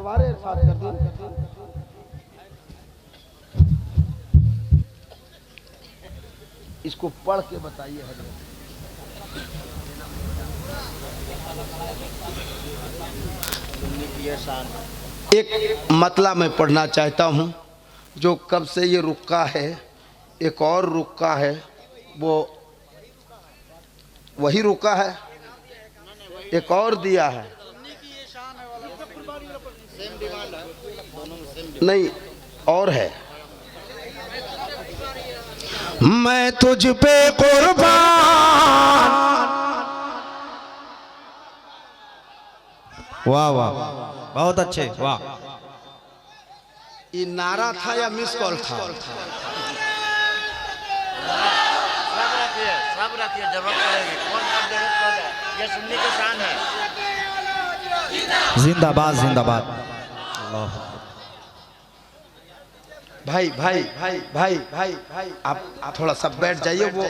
पढ़वारे साथ कर दो। इसको पढ़ के बताइए हजरत। एक मतला मैं पढ़ना चाहता हूँ जो कब से ये रुका है, एक और रुका है, वो वही रुका है, एक और दिया है, नहीं और है। मैं तुझ पे कुर्बान। वाह वाह बहुत अच्छे, वाह। ये नारा था या मिस कॉल था? सब रखिए, जरूरत पड़ेगी। कौन कब जरूरत पड़ जाए, ये सुन्नी की शान है। जिंदाबाद जिंदाबाद। भाई भाई भाई भाई भाई भाई आप थोड़ा सा बैठ जाइए। वो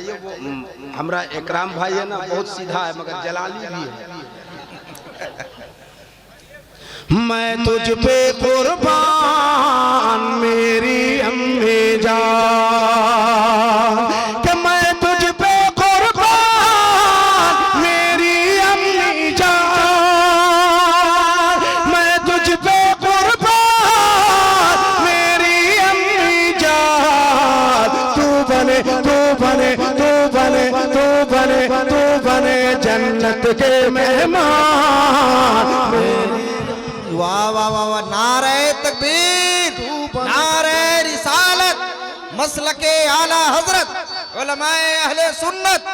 हमारा इकराम भाई है ना, बहुत सीधा है मगर जलाली भी है। मैं तुझ पे कुर्बान मेरी अम्मी जान, कि मैं तुझ पे कुर्बान मेरी अम्मी जान, मैं तुझ पे कुर्बान मेरी अम्मी जान। तू बने तू बने तू बने तू बने तू बने जन्नत के मेहमान। वाह वाह वाह वाह। नारे तकबीर, नारे रिसालत, मसलके आला हजरत, उलमाए अहले सुन्नत,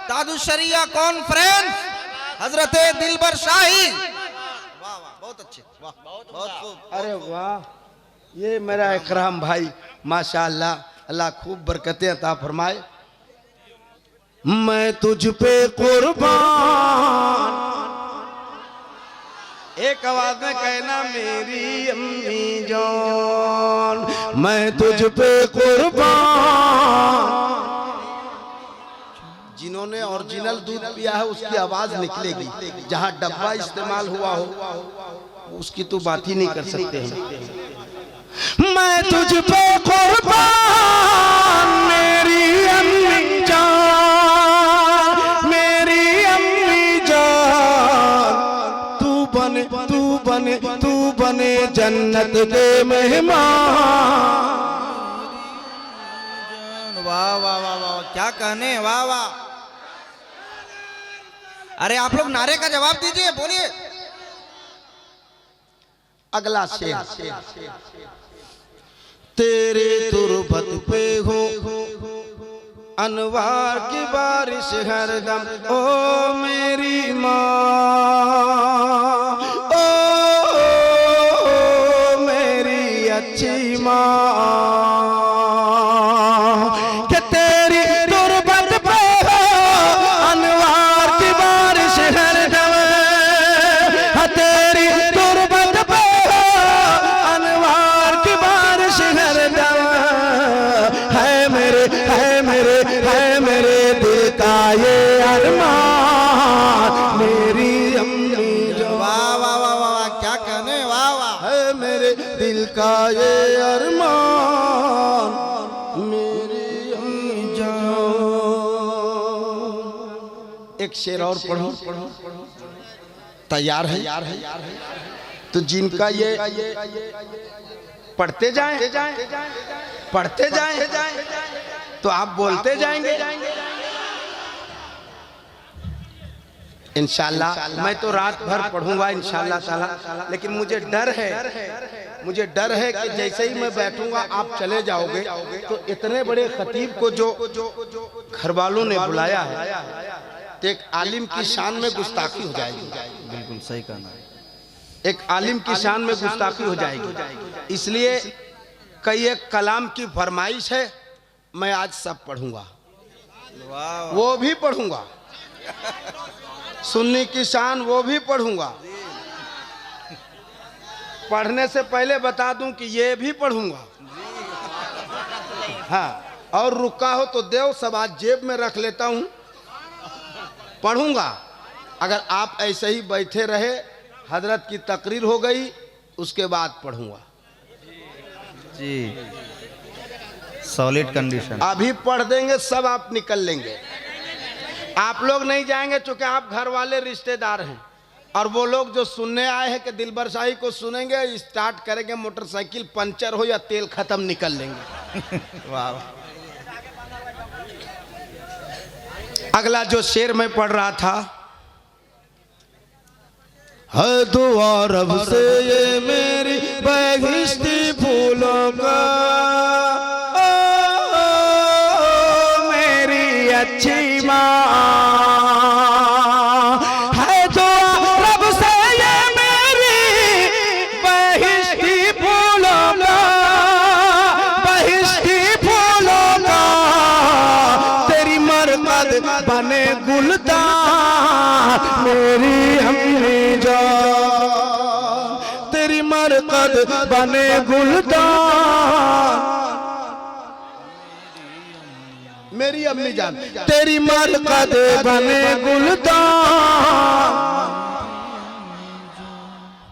तादु शरिया कॉन्फ्रेंस, हजरत दिलबर शाही। वाह वाह बहुत अच्छे, वाह बहुत खूब। अरे वाह, ये मेरा इकराम भाई माशाअल्लाह, अल्लाह खूब बरकतें अता फरमाए। मैं तुझ पे कुर्बान, एक आवाज में कहना मेरी अम्मी जान, मैं तुझ पे कुर्बान। जिन्होंने ओरिजिनल दूध पिया है उसकी आवाज निकलेगी, जहां डब्बा इस्तेमाल हुआ हो उसकी तो बात ही नहीं कर सकते हैं। मैं तुझ पे कुर्बान मेरी अम्मी जान, मेरी अम्मी जान। तू बने तू बने तू बने जन्नत के मेहमान। वाह वाह वाह वाह, क्या कहने, वाह वाह। अरे आप लोग नारे का जवाब दीजिए, बोलिए। अगला शेर। तेरे तुरबत पे हो अनवार की बारिश हरदम, ओ मेरी माँ, ओ मेरी अच्छी माँ, कि तेरी तुरबत पे हो अनवार की बारिश हरदम, तेरी तुरबत पे हो अनवार की बारिश हरदम। है मेरे दिल का ये अरमान, मेरी अम्मी जो। वाह वाह वाह वाह, क्या कहने, वाह वाह। है मेरे दिल का ये अरमान, मेरी अम्मी जान। एक शेर और पढ़ो। तैयार है? तो जिनका ये पढ़ते जाएं पढ़ते जाएं तो आप बोलते जाएंगे इंशाल्लाह। मैं तो रात भर पढ़ूंगा इंशाल्लाह ताला, लेकिन मुझे डर है कि जैसे ही मैं बैठूंगा आप चले जाओगे तो इतने बड़े खतीब को जो घर वालों ने बुलाया है तो एक आलिम की शान में गुस्ताखी हो जाएगी। बिल्कुल सही कहना। एक आलिम की शान में गुस्ताखी हो जाएगी, इसलिए कई एक कलाम की फरमाइश है, मैं आज सब पढ़ूंगा, वो भी पढ़ूंगा, सुन्नी की शान वो भी पढ़ूंगा। पढ़ने से पहले बता दूं कि ये भी पढ़ूंगा। हाँ, और रुका हो तो देव सब आज जेब में रख लेता हूं, पढ़ूंगा। अगर आप ऐसे ही बैठे रहे, हजरत की तकरीर हो गई, उसके बाद पढ़ूंगा। जी, सॉलिड कंडीशन। अभी पढ़ देंगे सब आप निकल लेंगे। आप लोग नहीं जाएंगे क्योंकि आप घर वाले रिश्तेदार हैं, और वो लोग जो सुनने आए हैं कि दिलबर शाही को सुनेंगे, स्टार्ट करेंगे मोटरसाइकिल पंचर हो या तेल खत्म, निकल लेंगे। वाह। अगला जो शेर मैं पढ़ रहा था, है दुआ रब से ये मेरी बहिश्ती फूलों का, ओ मेरी अच्छी माँ, है दुआ रब से ये मेरी बहिश्ती फूलों का, बहिश्ती फूलों का, तेरी मरकत बने गुलदान मेरी अम्मी जान, तेरी मरकत बने गुलदान मेरी अम्मी जान, तेरी मरकत बने गुलदान।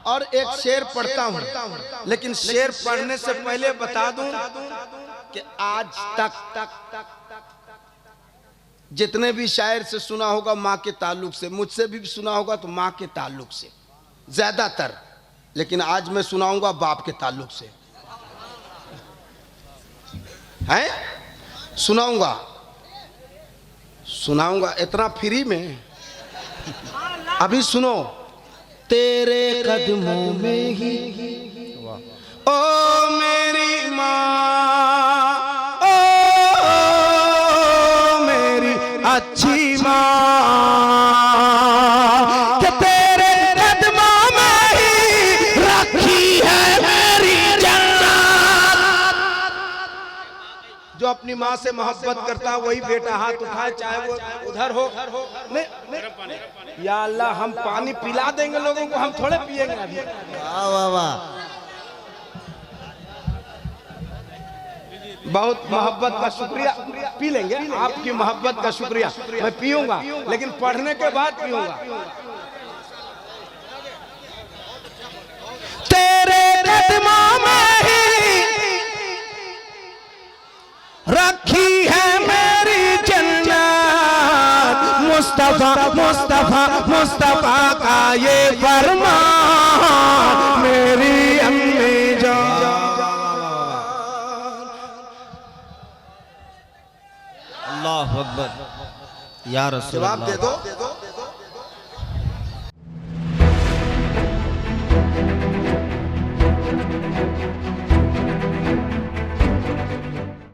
और एक शेर पढ़ता हूँ, लेकिन शेर पढ़ने से पहले बता दूं कि आज तक जितने भी शायर से सुना होगा माँ के ताल्लुक से, मुझसे भी सुना होगा तो माँ के ताल्लुक से ज्यादातर, लेकिन आज मैं सुनाऊंगा बाप के ताल्लुक से। हैं? सुनाऊंगा इतना फ्री में। अभी सुनो, तेरे कदमों में ही ओ मेरी माँ, अच्छी माँ, कि तेरे कदमों में ही रखी है मेरी जन्नत। जो अपनी माँ से मोहब्बत करता है वही बेटा हाथ उठाए, चाहे वो उधर हो। नहीं, या अल्लाह, हम पानी पिला देंगे लोगों को, हम थोड़े पिएंगे अभी। वाह वाह वाह। बहुत मोहब्बत का शुक्रिया, पी लेंगे, आपकी मोहब्बत का शुक्रिया। मैं पीऊंगा, लेकिन पढ़ने के बाद पीऊंगा। तेरे कदमों में ही रखी है मेरी जन्नत, मुस्तफा मुस्तफा मुस्तफा का ये फरमान मेरी अम्मी जान। अल्लाह अकबर। या रसूल जवाब दे दो।